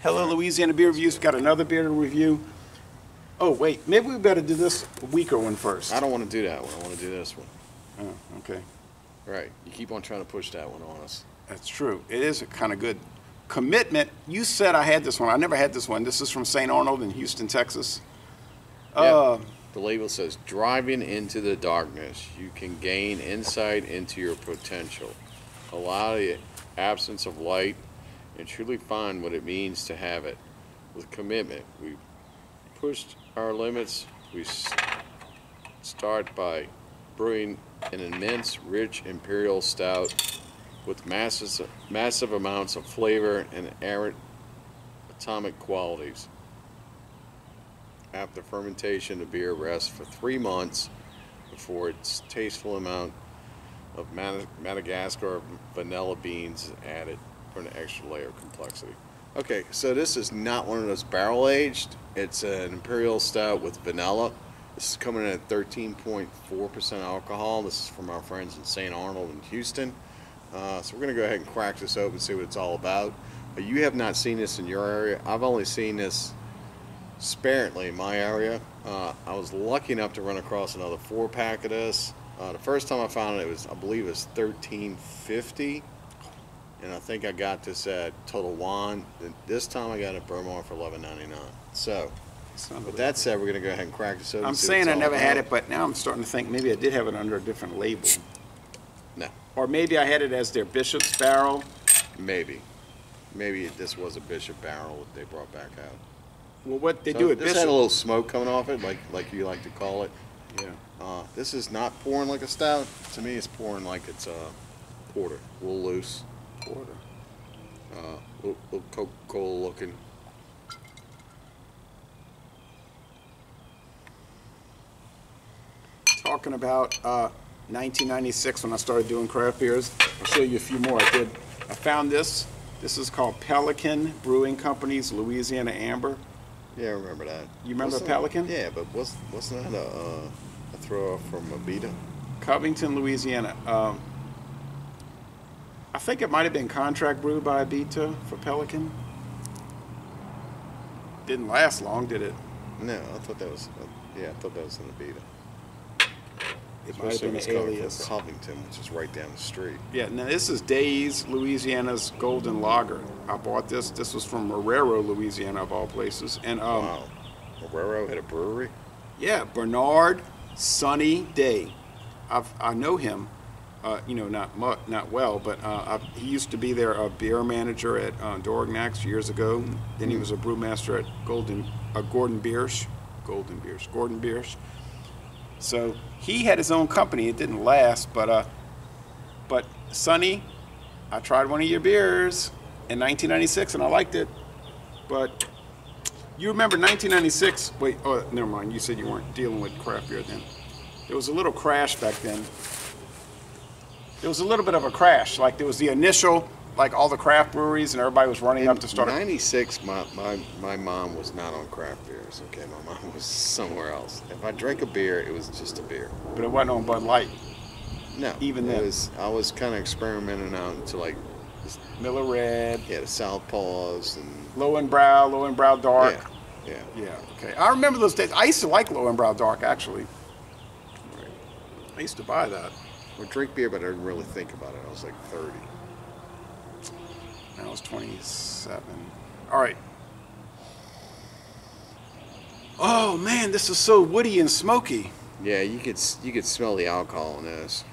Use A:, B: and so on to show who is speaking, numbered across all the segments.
A: Hello, Louisiana Beer Reviews. We've got another beer to review. Oh, wait. Maybe we better do this weaker one first.
B: I don't want to do that one. I want to do this one.
A: Oh, okay.
B: Right. You keep on trying to push that one on us.
A: That's true. It is a kind of good commitment. You said I had this one. I never had this one. This is from St. Arnold in Houston, Texas.
B: Yep. The label says, driving into the darkness, you can gain insight into your potential. Allow the absence of light and truly find what it means to have it. With commitment, we pushed our limits. We start by brewing an immense, rich Imperial Stout with massive amounts of flavor and aromatic qualities. After fermentation, the beer rests for 3 months before its tasteful amount of Madagascar vanilla beans is added for an extra layer of complexity. Okay, so this is not one of those barrel aged. It's an Imperial Stout with vanilla. This is coming in at 13.4% alcohol. This is from our friends in St. Arnold in Houston. So we're going to go ahead and crack this open and see what it's all about. You have not seen this in your area. I've only seen this sparingly in my area. I was lucky enough to run across another 4-pack of this. The first time I found it, I believe it was $13.50, and I think I got this at Total Wine. This time I got it at Brewed for $11.99. So, with that said, we're going to go ahead and crack this open.
A: I'm saying I never had it, but now I'm starting to think maybe I did have it under a different label.
B: No.
A: Or maybe I had it as their Bishop's Barrel.
B: Maybe. Maybe this was a Bishop Barrel that they brought back out.
A: Well, what they do at
B: Bishop. This had a little smoke coming off it, like you like to call it.
A: Yeah.
B: This is not pouring like a stout. To me, it's pouring like it's a porter. A little loose.
A: Porter.
B: Little Coca-Cola looking.
A: Talking about 1996 when I started doing craft beers. I'll show you a few more. I found this. This is called Pelican Brewing Company's Louisiana Amber.
B: Yeah, I remember that.
A: You remember Pelican?
B: Yeah, but wasn't that a throw off from Abita?
A: Covington, Louisiana. I think it might have been contract brewed by Abita for Pelican. Didn't last long, did it?
B: No, I thought that was. Yeah, I thought that was an Abita.
A: It might have been an alias.
B: Covington, which is right down the street.
A: Yeah, now this is Days, Louisiana's Golden Lager. I bought this. This was from Marrero, Louisiana, of all places. And
B: wow, Marrero had a brewery?
A: Yeah, Bernard Sunny Day. I know him, not well, but he used to be their beer manager at Dorignax years ago. Then he was a brewmaster at Gordon Biersch. So he had his own company. It didn't last, but Sonny, I tried one of your beers in 1996 and I liked it. But you remember 1996? Wait, oh, never mind. You said you weren't dealing with craft beer then. There was a little crash back then. There was a little bit of a crash. Like there was the initial, like all the craft breweries and everybody was running up to start.
B: In 96, my mom was not on craft beers. Okay, my mom was somewhere else. If I drank a beer, it was just a beer.
A: But it wasn't on Bud Light.
B: No,
A: even then.
B: I was kind of experimenting out into like
A: Miller Red.
B: Yeah, the Southpaws and
A: Low and Brow Dark.
B: Yeah.
A: Okay, I remember those days. I used to like Low and Brow Dark actually.
B: Right.
A: I used to buy that.
B: I would drink beer, but I didn't really think about it. I was like 30.
A: I was 27. All right. Oh man, this is so woody and smoky.
B: Yeah, you could smell the alcohol in this.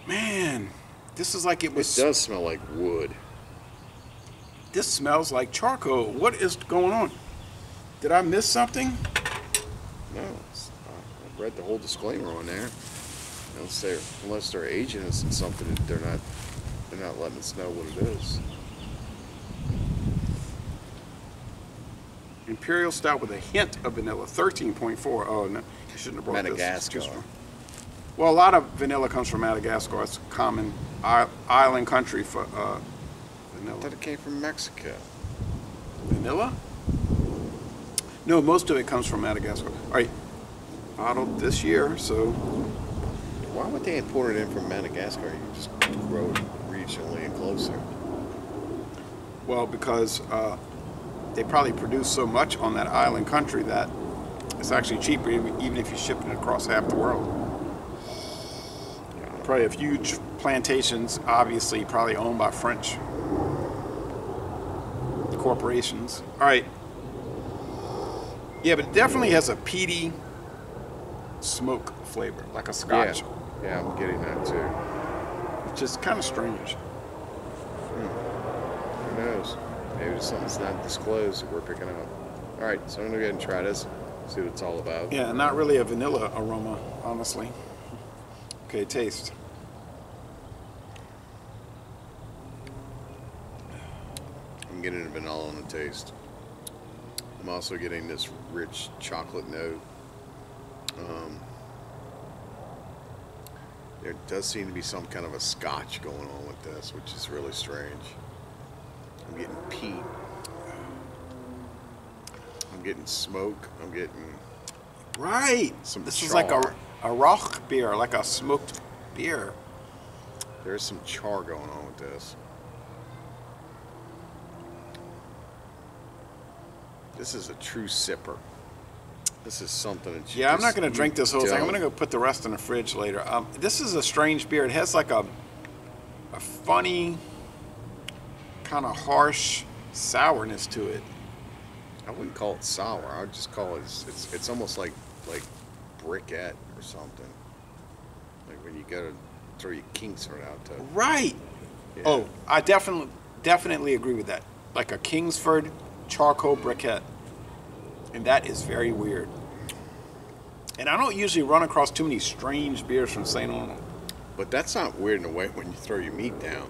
A: Man, this is like it was.
B: It does smell like wood.
A: This smells like charcoal. What is going on? Did I miss something?
B: No, I read the whole disclaimer on there. Unless they're aging us in something, they're not letting us know what it is.
A: Imperial Stout with a hint of vanilla, 13.4. Oh no, you shouldn't have brought
B: Madagascar.
A: this. Well, a lot of vanilla comes from Madagascar. It's a common island country for vanilla.
B: I thought it came from Mexico.
A: Vanilla? No, most of it comes from Madagascar. All right, bottled this year, so.
B: Why would they import it in from Madagascar? You just grow it regionally and closer.
A: Well, because they probably produce so much on that island country that it's actually cheaper even if you're shipping it across half the world. Probably have huge plantations, obviously probably owned by French corporations. All right. Yeah, but it definitely has a peaty smoke flavor, like a scotch.
B: Yeah, I'm getting that too.
A: Which is kind of strange.
B: Who knows? Maybe it's something that's not disclosed that we're picking up. All right, so I'm gonna go ahead and try this, see what it's all about.
A: Yeah, not really a vanilla aroma, honestly. Okay, taste.
B: I'm getting a vanilla on the taste. I'm also getting this rich chocolate note. There does seem to be some kind of a scotch going on with this, which is really strange. I'm getting peat. I'm getting smoke. I'm getting
A: Right.
B: some
A: This
B: char.
A: is like a Rauch beer, like a smoked beer.
B: There's some char going on with this. This is a true sipper. This is something that you
A: Yeah, I'm not
B: just-
A: going to drink this whole
B: you
A: thing. I'm
B: don't.
A: going to go put the rest in the fridge later. This is a strange beer. It has like a funny, kind of harsh sourness to it.
B: I wouldn't call it sour. I would just call it, it's almost like briquette or something. Like when you go to throw your Kingsford out to.
A: Right.
B: Yeah.
A: Oh, I definitely agree with that. Like a Kingsford charcoal briquette. And that is very weird. And I don't usually run across too many strange beers from St. Arnold.
B: But that's not weird in a way when you throw your meat down.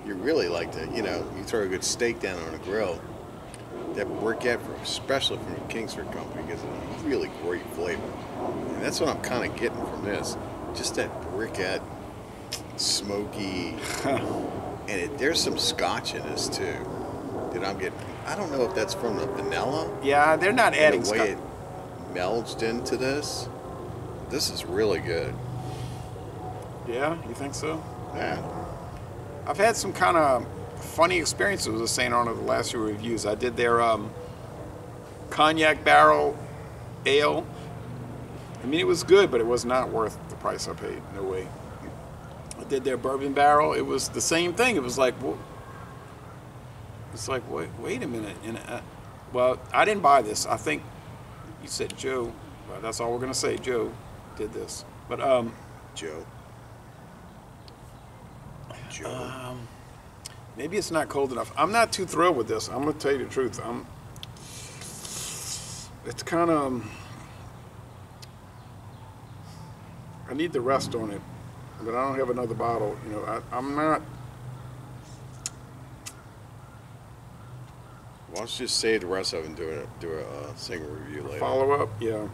B: You really like to, you throw a good steak down on a grill. That briquette, especially from the Kingsford Company, gives it a really great flavor. And that's what I'm kind of getting from this. Just that briquette, smoky, and there's some scotch in this too. That I'm getting. I don't know if that's from the vanilla.
A: Yeah, they're not adding
B: The way
A: scotch.
B: it melds into this. This is really good.
A: Yeah, you think so?
B: Yeah.
A: I've had some kind of funny experiences with St. Arnold the last few reviews. I did their cognac barrel ale. I mean, it was good, but it was not worth the price I paid. No way. I did their bourbon barrel. It was the same thing. It was like, wait a minute. And well, I didn't buy this. I think you said Joe. Well, that's all we're gonna say. Joe did this, but
B: Joe.
A: maybe it's not cold enough. I'm not too thrilled with this. I'm gonna tell you the truth. It's kind of. I need the rest on it, but I don't have another bottle. I'm not.
B: Why don't you just save the rest of it and do a single review later?
A: Follow up, yeah.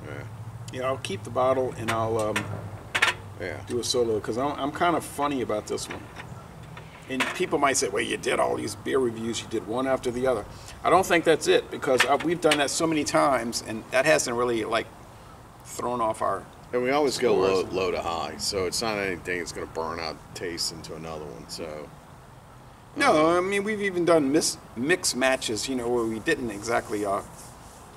B: Yeah.
A: Yeah, I'll keep the bottle and I'll
B: Yeah.
A: do a solo because I'm kind of funny about this one. And people might say, well, you did all these beer reviews, you did one after the other. I don't think that's it because we've done that so many times and that hasn't really thrown off our.
B: And we always go
A: scores.
B: low to high, so it's not anything that's going to burn out taste into another one. So
A: No, I mean, we've even done mix matches, where we didn't exactly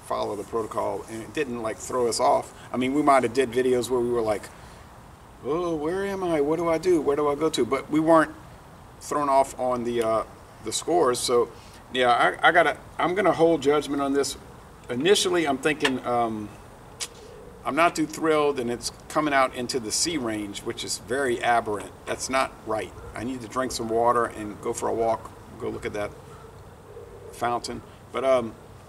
A: follow the protocol and it didn't throw us off. I mean, we might have did videos where we were like, oh, where am I? What do I do? Where do I go to? But we weren't thrown off on the scores. So, yeah, I'm gonna hold judgment on this. Initially, I'm thinking I'm not too thrilled, and it's coming out into the C range, which is very aberrant. That's not right. I need to drink some water and go for a walk, go look at that fountain. But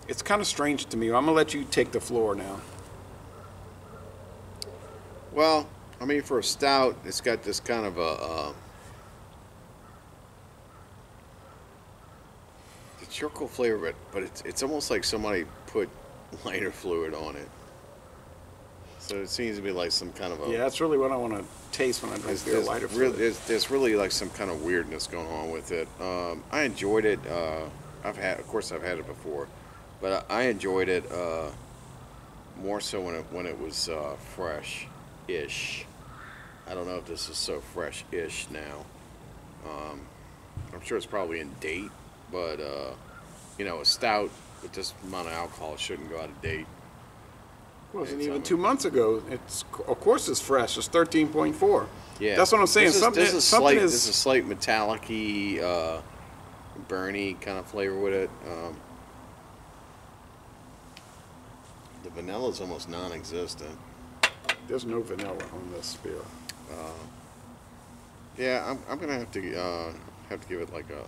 A: it's kind of strange to me. I'm gonna let you take the floor now.
B: well, I mean, for a stout, it's got this kind of the charcoal flavor, but it's almost like somebody put lighter fluid on it. So it seems to be like some kind of a.
A: Yeah, that's really what I want to taste when I drink beer. Lighter fluid.
B: There's really like some kind of weirdness going on with it. I enjoyed it. Of course, I've had it before, but I enjoyed it more so when it was fresh-ish. I don't know if this is so fresh-ish now. I'm sure it's probably in date, but you know, a stout with this amount of alcohol shouldn't go out of date.
A: It wasn't
B: It's,
A: even 2 months ago. It's, of course it's fresh. It's 13.4.
B: Yeah,
A: That's what I'm saying.
B: This is
A: Something
B: this
A: is
B: is a slight metallic-y, burny kind of flavor with it. The vanilla is almost non-existent.
A: there's no vanilla on this beer.
B: Yeah, I'm gonna have to give it like a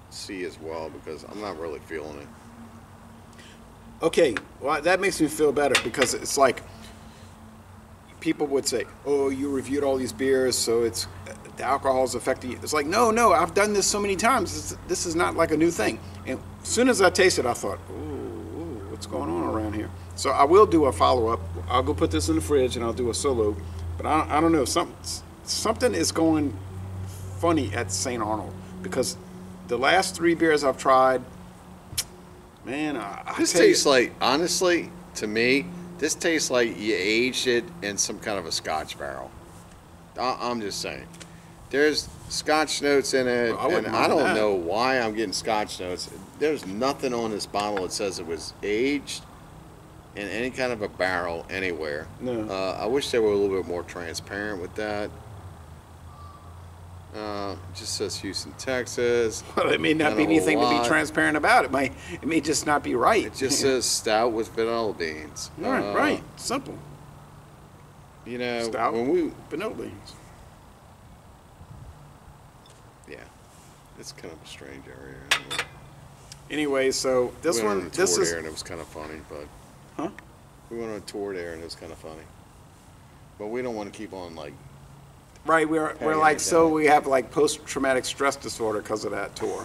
B: C as well because I'm not really feeling it.
A: Okay, well that makes me feel better because it's like people would say, "Oh, you reviewed all these beers, so it's the alcohol's affecting you." It's like, no, I've done this so many times. This is not like a new thing. And as soon as I tasted, I thought, "Ooh, what's going on around here?" So I will do a follow-up. I'll go put this in the fridge and I'll do a solo. But I don't know, something is going funny at St. Arnold because the last 3 beers I've tried, man,
B: This tastes like, honestly, to me, this tastes like you aged it in some kind of a Scotch barrel. I'm just saying. There's Scotch notes in it,
A: Well,
B: and I don't know why I'm getting Scotch notes. There's nothing on this bottle that says it was aged in any kind of a barrel anywhere.
A: No.
B: I wish they were a little bit more transparent with that. It just says Houston, Texas.
A: Well, it may not be anything to be transparent about. It may just not be right.
B: It just says stout with vanilla beans.
A: Right, simple.
B: You know,
A: Stout,
B: when we,
A: vanilla beans.
B: yeah, it's kind of a strange area.
A: Anyway, so this
B: we went
A: one,
B: on a
A: this
B: tour
A: is,
B: there and it was kind of funny, but
A: huh?
B: we went on a tour there and it was kind of funny. But we don't want to keep on like.
A: Right, we're like, so we have like post-traumatic stress disorder because of that tour.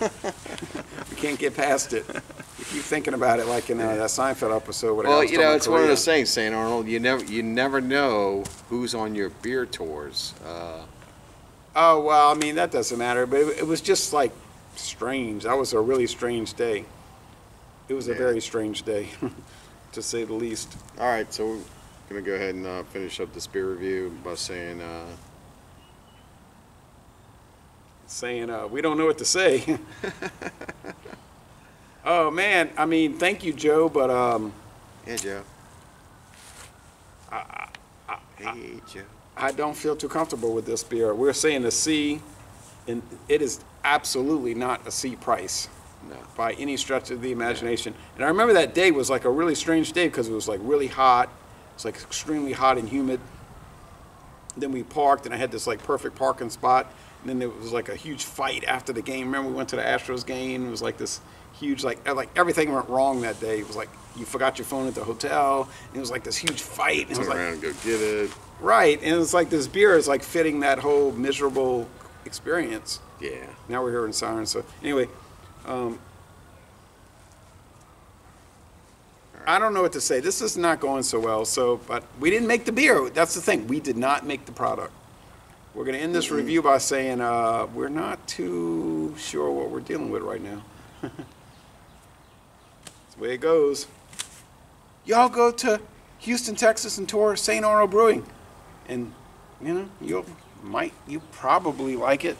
A: We can't get past it. We keep thinking about it like in that Seinfeld episode. Where the
B: Well,
A: guy's
B: you know,
A: talking
B: it's
A: about
B: one of
A: Korea.
B: those things, St. Arnold. You never know who's on your beer tours.
A: Oh, well, I mean, that doesn't matter, but it was just like strange. That was a really strange day. It was a
B: Yeah.
A: very strange day, to say the least.
B: All right, so we're gonna go ahead and finish up this beer review by saying.
A: Saying, we don't know what to say. Oh, man, I mean, thank you, Joe, but
B: Yeah, Joe. Hey, Joe.
A: I don't feel too comfortable with this beer. We're saying a C, and it is absolutely not a C price
B: No.
A: by any stretch of the imagination. And I remember that day was like a really strange day because it was like really hot. It's like extremely hot and humid. Then we parked, and I had this like perfect parking spot. And then there was like a huge fight after the game. Remember we went to the Astros game? It was like this huge, like everything went wrong that day. It was like you forgot your phone at the hotel. And it was like this huge fight. And it
B: Turn
A: was
B: around and go get it.
A: right. And it's like this beer is like fitting that whole miserable experience.
B: Yeah.
A: Now we're here in Siren. So anyway, I don't know what to say. This is not going so well. So, but we didn't make the beer. That's the thing. We did not make the product. We're going to end this review by saying we're not too sure what we're dealing with right now. That's the way it goes. Y'all go to Houston, Texas, and tour St. Arnold Brewing, and you know you probably like it.